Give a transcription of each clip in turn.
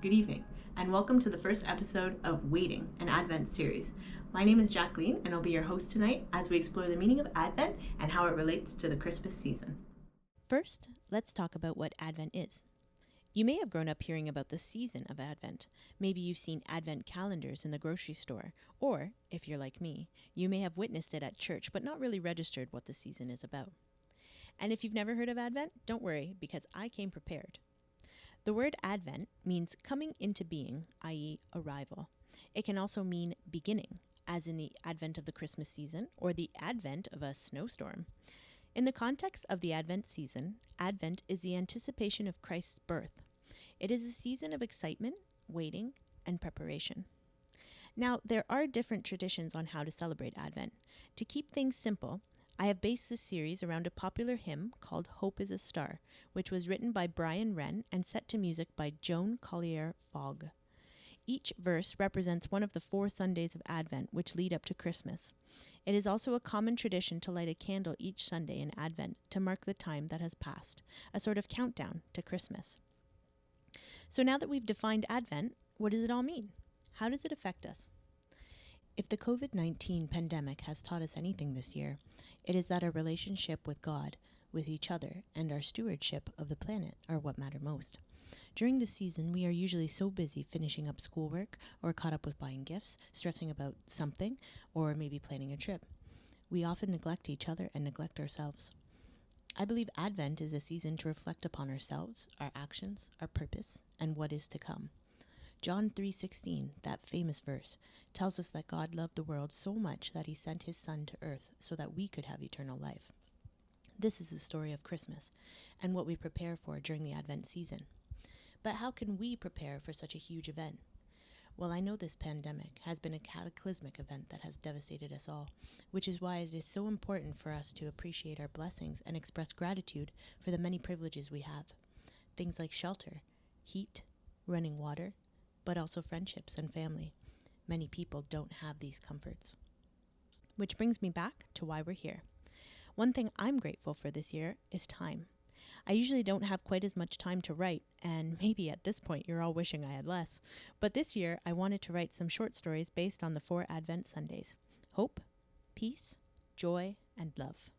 good evening, and welcome to the first episode of Waiting, an Advent series. My name is Jacqueline, and I'll be your host tonight as we explore the meaning of Advent and how it relates to the Christmas season. First, let's talk about what Advent is. You may have grown up hearing about the season of Advent. Maybe you've seen Advent calendars in the grocery store, or, if you're like me, you may have witnessed it at church but not really registered what the season is about. And if you've never heard of Advent, don't worry, because I came prepared. The word Advent means coming into being, i.e., arrival. It can also mean beginning, as in the advent of the Christmas season or the advent of a snowstorm. In the context of the Advent season, Advent is the anticipation of Christ's birth. It is a season of excitement, waiting, and preparation. Now, there are different traditions on how to celebrate Advent. To keep things simple, I have based this series around a popular hymn called Hope is a Star, which was written by Brian Wren and set to music by Joan Collier Fogg. Each verse represents one of the 4 Sundays of Advent, which lead up to Christmas. It is also a common tradition to light a candle each Sunday in Advent to mark the time that has passed, a sort of countdown to Christmas. So now that we've defined Advent, what does it all mean? How does it affect us? If the COVID-19 pandemic has taught us anything this year, it is that our relationship with God, with each other, and our stewardship of the planet are what matter most. During the season, we are usually so busy finishing up schoolwork or caught up with buying gifts, stressing about something, or maybe planning a trip. We often neglect each other and neglect ourselves. I believe Advent is a season to reflect upon ourselves, our actions, our purpose, and what is to come. John 3:16, that famous verse, tells us that God loved the world so much that he sent his Son to earth so that we could have eternal life. This is the story of Christmas and what we prepare for during the Advent season. But how can we prepare for such a huge event? Well, I know this pandemic has been a cataclysmic event that has devastated us all, which is why it is so important for us to appreciate our blessings and express gratitude for the many privileges we have. Things like shelter, heat, running water, but also friendships and family. Many people don't have these comforts. Which brings me back to why we're here. One thing I'm grateful for this year is time. I usually don't have quite as much time to write, and maybe at this point you're all wishing I had less. But this year I wanted to write some short stories based on the 4 Advent Sundays: hope, peace, joy, and love.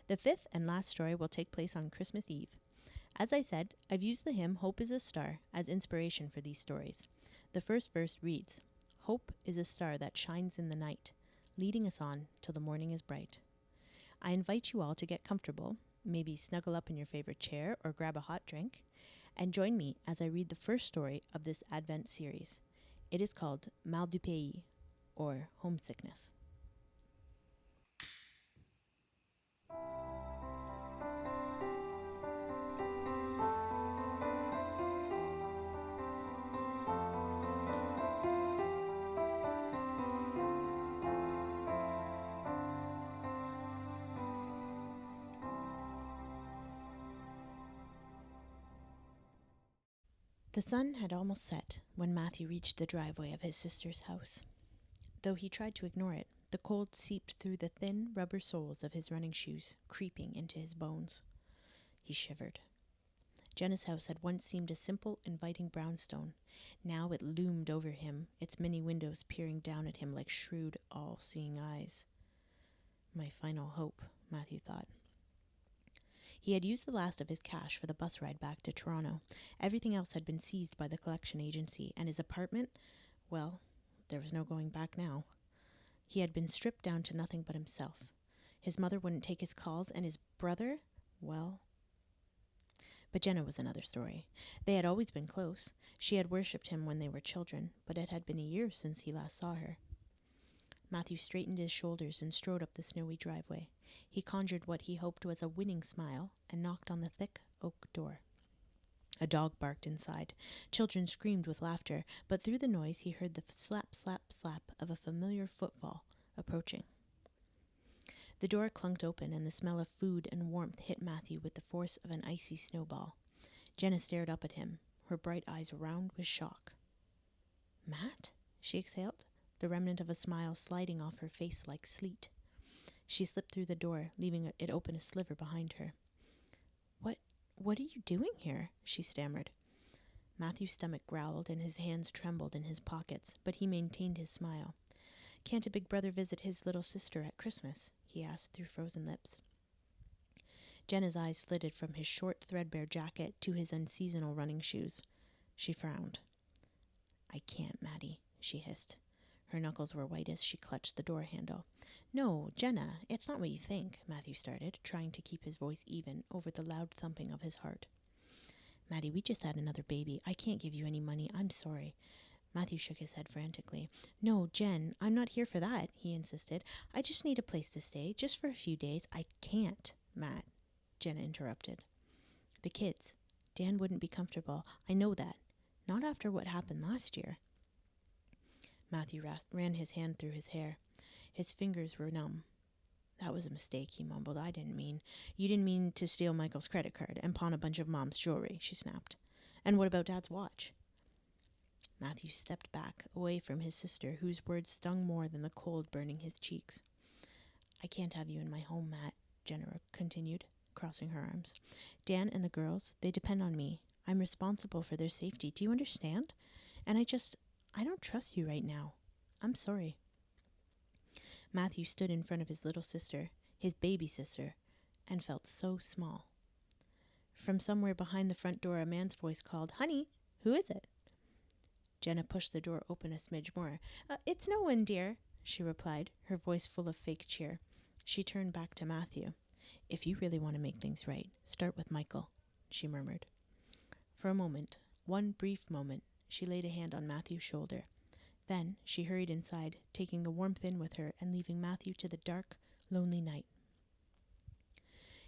The 5th and last story will take place on Christmas Eve. As I said, I've used the hymn Hope is a Star as inspiration for these stories. The first verse reads, "Hope is a star that shines in the night, leading us on till the morning is bright." I invite you all to get comfortable, maybe snuggle up in your favorite chair or grab a hot drink, and join me as I read the first story of this Advent series. It is called Mal du Pays, or Homesickness. The sun had almost set when Matthew reached the driveway of his sister's house. Though he tried to ignore it, the cold seeped through the thin rubber soles of his running shoes, creeping into his bones. He shivered. Jenna's house had once seemed a simple, inviting brownstone. Now it loomed over him, its many windows peering down at him like shrewd, all-seeing eyes. My final hope, Matthew thought. He had used the last of his cash for the bus ride back to Toronto. Everything else had been seized by the collection agency, and his apartment, well, there was no going back now. He had been stripped down to nothing but himself. His mother wouldn't take his calls, and his brother, well... But Jenna was another story. They had always been close. She had worshipped him when they were children, but it had been a year since he last saw her. Matthew straightened his shoulders and strode up the snowy driveway. He conjured what he hoped was a winning smile and knocked on the thick oak door. A dog barked inside. Children screamed with laughter, but through the noise he heard the slap, slap, slap of a familiar footfall approaching. The door clunked open, and the smell of food and warmth hit Matthew with the force of an icy snowball. Jenna stared up at him, her bright eyes round with shock. "Matt?" she exhaled, the remnant of a smile sliding off her face like sleet. She slipped through the door, leaving it open a sliver behind her. What are you doing here?" she stammered. Matthew's stomach growled and his hands trembled in his pockets, but he maintained his smile. "Can't a big brother visit his little sister at Christmas?" he asked through frozen lips. Jenna's eyes flitted from his short, threadbare jacket to his unseasonal running shoes. She frowned. "I can't, Maddie," she hissed. Her knuckles were white as she clutched the door handle. "No, Jenna, it's not what you think," Matthew started, trying to keep his voice even over the loud thumping of his heart. "Maddie, we just had another baby. I can't give you any money. I'm sorry." Matthew shook his head frantically. "No, Jen, I'm not here for that," he insisted. "I just need a place to stay, just for a few days." "I can't, Matt," Jenna interrupted. "The kids. Dan wouldn't be comfortable. I know that. Not after what happened last year." Matthew ran his hand through his hair. His fingers were numb. "That was a mistake," he mumbled. You didn't mean to steal Michael's credit card and pawn a bunch of Mom's jewelry," she snapped. "And what about Dad's watch?" Matthew stepped back, away from his sister, whose words stung more than the cold burning his cheeks. "I can't have you in my home, Matt," Jenna continued, crossing her arms. "Dan and the girls, they depend on me. I'm responsible for their safety. Do you understand? And I don't trust you right now. I'm sorry." Matthew stood in front of his little sister, his baby sister, and felt so small. From somewhere behind the front door, a man's voice called, "Honey, who is it?" Jenna pushed the door open a smidge more. "It's no one, dear," she replied, her voice full of fake cheer. She turned back to Matthew. "If you really want to make things right, start with Michael," she murmured. For a moment, one brief moment, she laid a hand on Matthew's shoulder. Then she hurried inside, taking the warmth in with her and leaving Matthew to the dark, lonely night.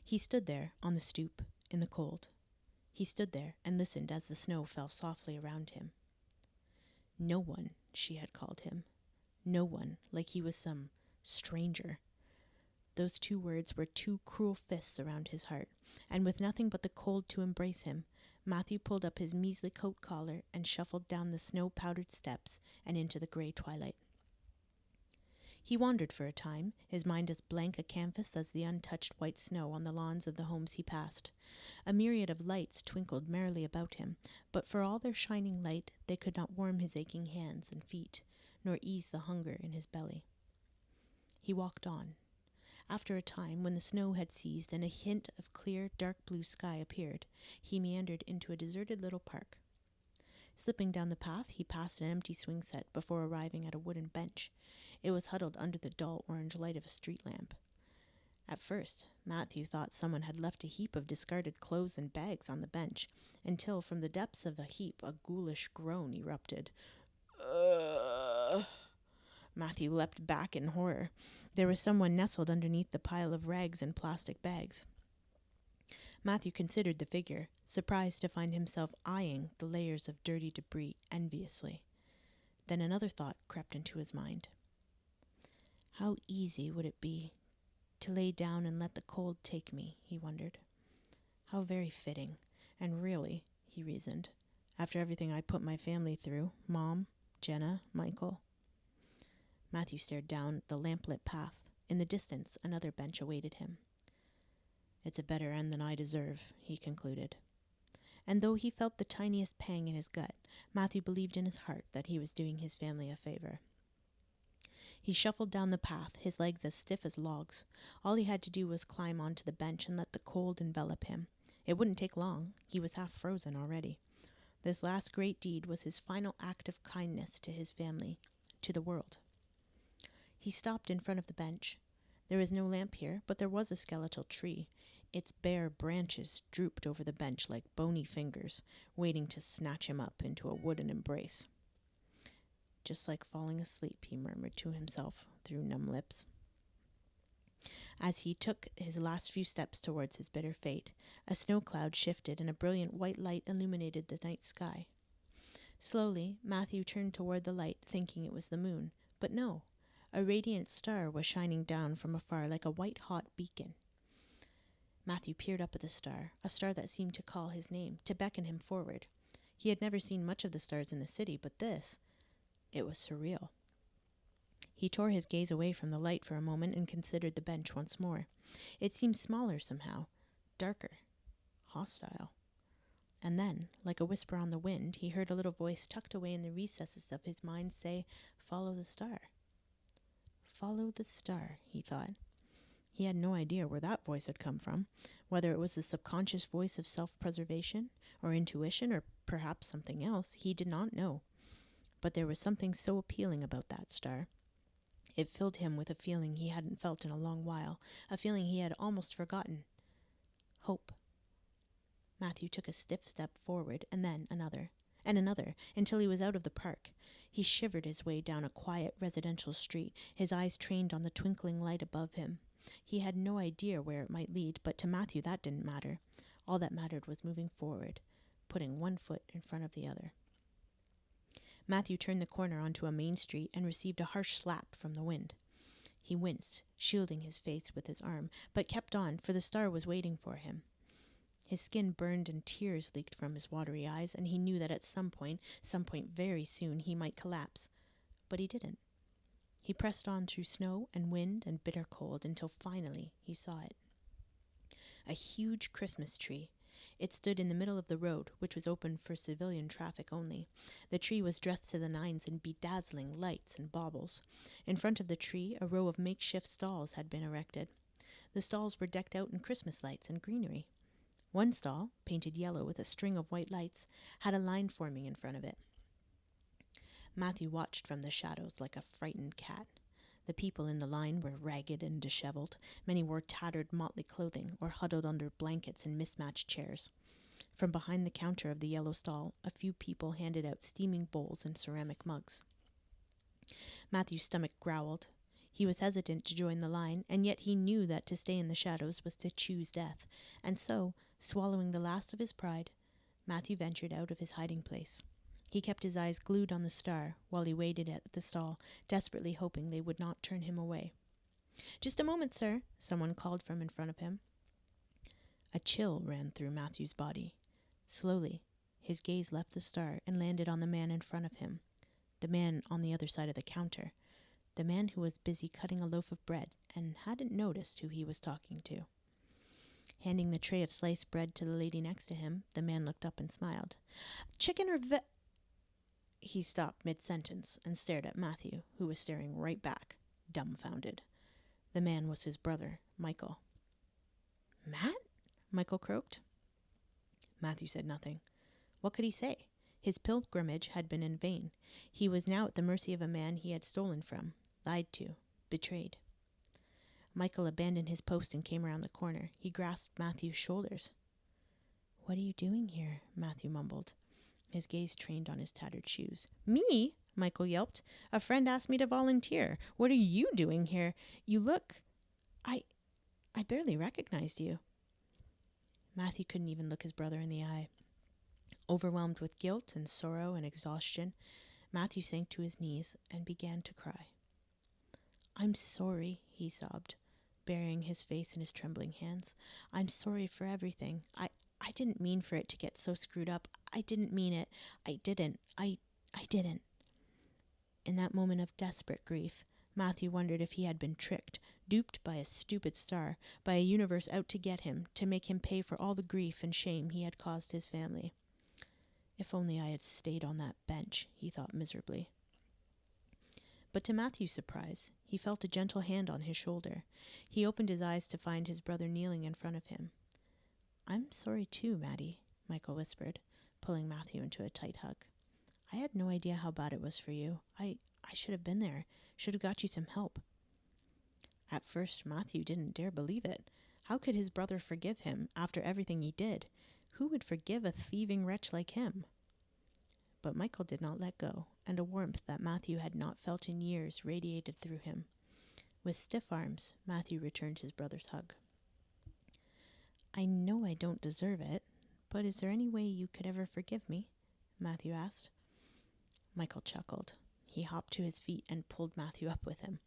He stood there on the stoop in the cold. He stood there and listened as the snow fell softly around him. No one, she had called him. No one, like he was some stranger. Those two words were two cruel fists around his heart, and with nothing but the cold to embrace him, Matthew pulled up his measly coat collar and shuffled down the snow-powdered steps and into the grey twilight. He wandered for a time, his mind as blank a canvas as the untouched white snow on the lawns of the homes he passed. A myriad of lights twinkled merrily about him, but for all their shining light they could not warm his aching hands and feet, nor ease the hunger in his belly. He walked on. After a time, when the snow had ceased and a hint of clear, dark blue sky appeared, he meandered into a deserted little park. Slipping down the path, he passed an empty swing set before arriving at a wooden bench. It was huddled under the dull orange light of a street lamp. At first, Matthew thought someone had left a heap of discarded clothes and bags on the bench, until from the depths of the heap a ghoulish groan erupted. Matthew leapt back in horror. There was someone nestled underneath the pile of rags and plastic bags. Matthew considered the figure, surprised to find himself eyeing the layers of dirty debris enviously. Then another thought crept into his mind. How easy would it be to lay down and let the cold take me, he wondered. How very fitting. And really, he reasoned, after everything I put my family through, Mom, Jenna, Michael. Matthew stared down the lamplit path. In the distance, another bench awaited him. It's a better end than I deserve, he concluded. And though he felt the tiniest pang in his gut, Matthew believed in his heart that he was doing his family a favor. He shuffled down the path, his legs as stiff as logs. All he had to do was climb onto the bench and let the cold envelop him. It wouldn't take long. He was half frozen already. This last great deed was his final act of kindness to his family, to the world. He stopped in front of the bench. There was no lamp here, but there was a skeletal tree. Its bare branches drooped over the bench like bony fingers, waiting to snatch him up into a wooden embrace. Just like falling asleep, he murmured to himself through numb lips. As he took his last few steps towards his bitter fate, a snow cloud shifted and a brilliant white light illuminated the night sky. Slowly, Matthew turned toward the light, thinking it was the moon. But no, a radiant star was shining down from afar like a white-hot beacon. Matthew peered up at the star, a star that seemed to call his name, to beckon him forward. He had never seen much of the stars in the city, but this, it was surreal. He tore his gaze away from the light for a moment and considered the bench once more. It seemed smaller somehow, darker, hostile. And then, like a whisper on the wind, he heard a little voice tucked away in the recesses of his mind say, "Follow the star." Follow the star, he thought. He had no idea where that voice had come from, whether it was the subconscious voice of self-preservation or intuition or perhaps something else. He did not know. But there was something so appealing about that star. It filled him with a feeling he hadn't felt in a long while, a feeling he had almost forgotten. Hope. Matthew took a stiff step forward, and then another, and another, until he was out of the park. He shivered his way down a quiet residential street, his eyes trained on the twinkling light above him. He had no idea where it might lead, but to Matthew that didn't matter. All that mattered was moving forward, putting one foot in front of the other. Matthew turned the corner onto a main street and received a harsh slap from the wind. He winced, shielding his face with his arm, but kept on, for the star was waiting for him. His skin burned and tears leaked from his watery eyes, and he knew that at some point very soon, he might collapse. But he didn't. He pressed on through snow and wind and bitter cold until finally he saw it. A huge Christmas tree. It stood in the middle of the road, which was open for civilian traffic only. The tree was dressed to the nines in bedazzling lights and baubles. In front of the tree, a row of makeshift stalls had been erected. The stalls were decked out in Christmas lights and greenery. One stall, painted yellow with a string of white lights, had a line forming in front of it. Matthew watched from the shadows like a frightened cat. The people in the line were ragged and disheveled. Many wore tattered, motley clothing or huddled under blankets in mismatched chairs. From behind the counter of the yellow stall, a few people handed out steaming bowls and ceramic mugs. Matthew's stomach growled. He was hesitant to join the line, and yet he knew that to stay in the shadows was to choose death. And so, swallowing the last of his pride, Matthew ventured out of his hiding place. He kept his eyes glued on the star while he waited at the stall, desperately hoping they would not turn him away. "Just a moment, sir," someone called from in front of him. A chill ran through Matthew's body. Slowly, his gaze left the star and landed on the man in front of him, the man on the other side of the counter, the man who was busy cutting a loaf of bread and hadn't noticed who he was talking to. Handing the tray of sliced bread to the lady next to him, the man looked up and smiled. "Chicken or He stopped mid-sentence and stared at Matthew, who was staring right back, dumbfounded. The man was his brother, Michael. "Matt?" Michael croaked. Matthew said nothing. What could he say? His pilgrimage had been in vain. He was now at the mercy of a man he had stolen from, lied to, betrayed. Michael abandoned his post and came around the corner. He grasped Matthew's shoulders. "What are you doing here?" Matthew mumbled, his gaze trained on his tattered shoes. "Me?" Michael yelped. "A friend asked me to volunteer. What are you doing here? You look... I barely recognized you." Matthew couldn't even look his brother in the eye. Overwhelmed with guilt and sorrow and exhaustion, Matthew sank to his knees and began to cry. "I'm sorry," he sobbed, burying his face in his trembling hands. "I'm sorry for everything. I didn't mean for it to get so screwed up. I didn't mean it. I didn't. I didn't." In that moment of desperate grief, Matthew wondered if he had been tricked, duped by a stupid star, by a universe out to get him, to make him pay for all the grief and shame he had caused his family. "If only I had stayed on that bench," he thought miserably. But to Matthew's surprise, he felt a gentle hand on his shoulder. He opened his eyes to find his brother kneeling in front of him. "I'm sorry too, Matty," Michael whispered, pulling Matthew into a tight hug. "I had no idea how bad it was for you. I should have been there, should have got you some help." At first, Matthew didn't dare believe it. How could his brother forgive him after everything he did? Who would forgive a thieving wretch like him? But Michael did not let go, and a warmth that Matthew had not felt in years radiated through him. With stiff arms, Matthew returned his brother's hug. "I know I don't deserve it, but is there any way you could ever forgive me?" Matthew asked. Michael chuckled. He hopped to his feet and pulled Matthew up with him.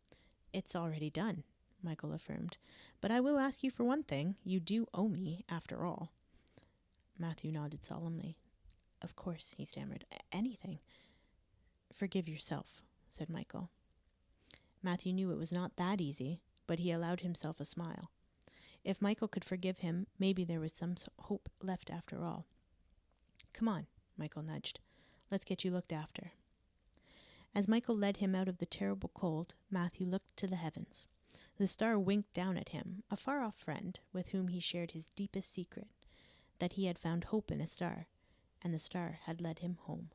"It's already done," Michael affirmed. "But I will ask you for one thing. You do owe me, after all." Matthew nodded solemnly. "Of course," he stammered. "Anything." "Forgive yourself," said Michael. Matthew knew it was not that easy, but he allowed himself a smile. If Michael could forgive him, maybe there was some hope left after all. Come on, Michael nudged. Let's get you looked after. As Michael led him out of the terrible cold, Matthew looked to the heavens. The star winked down at him, a far-off friend with whom he shared his deepest secret, that he had found hope in a star, and the star had led him home.